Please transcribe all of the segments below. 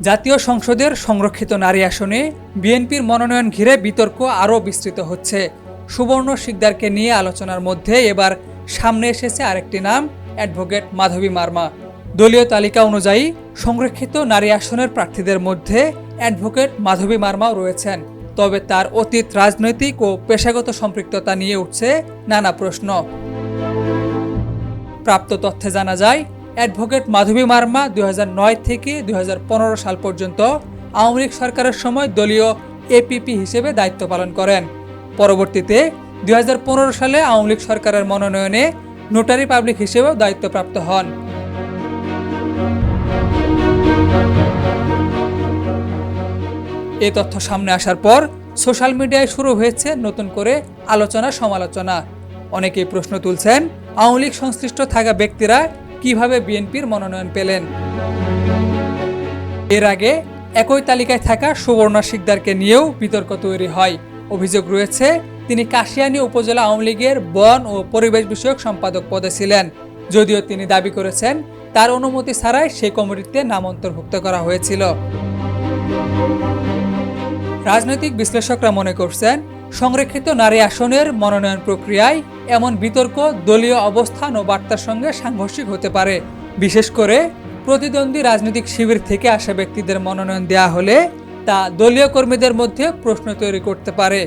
জাতীয় সংসদের সংরক্ষিত নারী আসনে বিএনপির মনোনয়ন ঘিরে বিতর্ক আরও বিস্তৃত হচ্ছে। সুবর্ণ শিকদারকে নিয়ে আলোচনার মধ্যে এবার সামনে এসেছে আরেকটি নাম, অ্যাডভোকেট মাধবী মারমা। দলীয় তালিকা অনুযায়ী সংরক্ষিত নারী আসনের প্রার্থীদের মধ্যে অ্যাডভোকেট মাধবী মারমাও রয়েছেন। তবে তার অতীত রাজনৈতিক ও পেশাগত সম্পৃক্ততা নিয়ে উঠছে নানা প্রশ্ন। প্রাপ্ত তথ্যে জানা যায়, অ্যাডভোকেট মাধবী মারমা 2009 থেকে 2015 সাল পর্যন্ত আওয়ামী লীগ সরকারের সময় দলীয় এপিপি হিসেবে দায়িত্ব পালন করেন। পরবর্তীতে 2015 সালে আওয়ামী লীগ সরকারের মনোনয়নে নোটারি পাবলিক হিসেবেও দায়িত্বপ্রাপ্ত হন। এই তথ্য সামনে আসার পর সোশ্যাল মিডিয়ায় শুরু হয়েছে নতুন করে আলোচনা সমালোচনা। অনেকেই প্রশ্ন তুলছেন, আওয়ামী লীগ সংশ্লিষ্ট থাকা ব্যক্তিরা কিভাবে বিএনপির মনোনয়ন পেলেন। এর আগে একই তালিকায় থাকা সুবর্ণ শিকদারকে নিয়েও বিতর্ক তৈরি হয়। অভিযোগ রয়েছে, তিনি কাশিয়ানী উপজেলা আওয়ামী লীগের বন ও পরিবেশ বিষয়ক সম্পাদক পদে ছিলেন। যদিও তিনি দাবি করেছেন তার অনুমতি ছাড়াই সেই কমিটিতে নাম অন্তর্ভুক্ত করা হয়েছিল। রাজনৈতিক বিশ্লেষকরা মনে করছেন, সংরক্ষিত নারী আসনের মনোনয়ন প্রক্রিয়ায় এমন বিতর্ক দলীয় অবস্থান ও বার্তার সঙ্গে সাংঘর্ষিক হতে পারে। বিশেষ করে প্রতিদ্বন্দ্বী রাজনৈতিক শিবির থেকে আসা ব্যক্তিদের মনোনয়ন দেওয়া হলে তা দলীয় কর্মীদের মধ্যে প্রশ্ন তৈরি করতে পারে।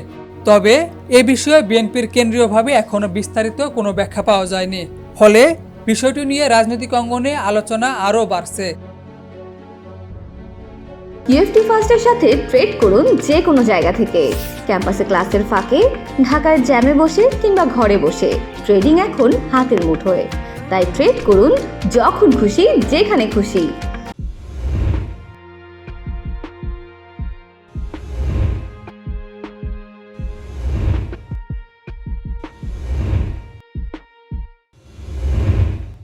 তবে এ বিষয়ে বিএনপির কেন্দ্রীয়ভাবে এখনো বিস্তারিত কোনো ব্যাখ্যা পাওয়া যায়নি। ফলে বিষয়টি নিয়ে রাজনৈতিক অঙ্গনে আলোচনা আরও বাড়ছে। ইউএফটি ফার্স্টের সাথে ট্রেড করুন যে কোনো জায়গা থেকে। ক্যাম্পাসে ক্লাসের ফাঁকে, ঢাকার জ্যামে বসে কিংবা ঘরে বসে, ট্রেডিং এখন হাতের মুঠোয়। তাই ট্রেড করুন যখন খুশি, যেখানে খুশি।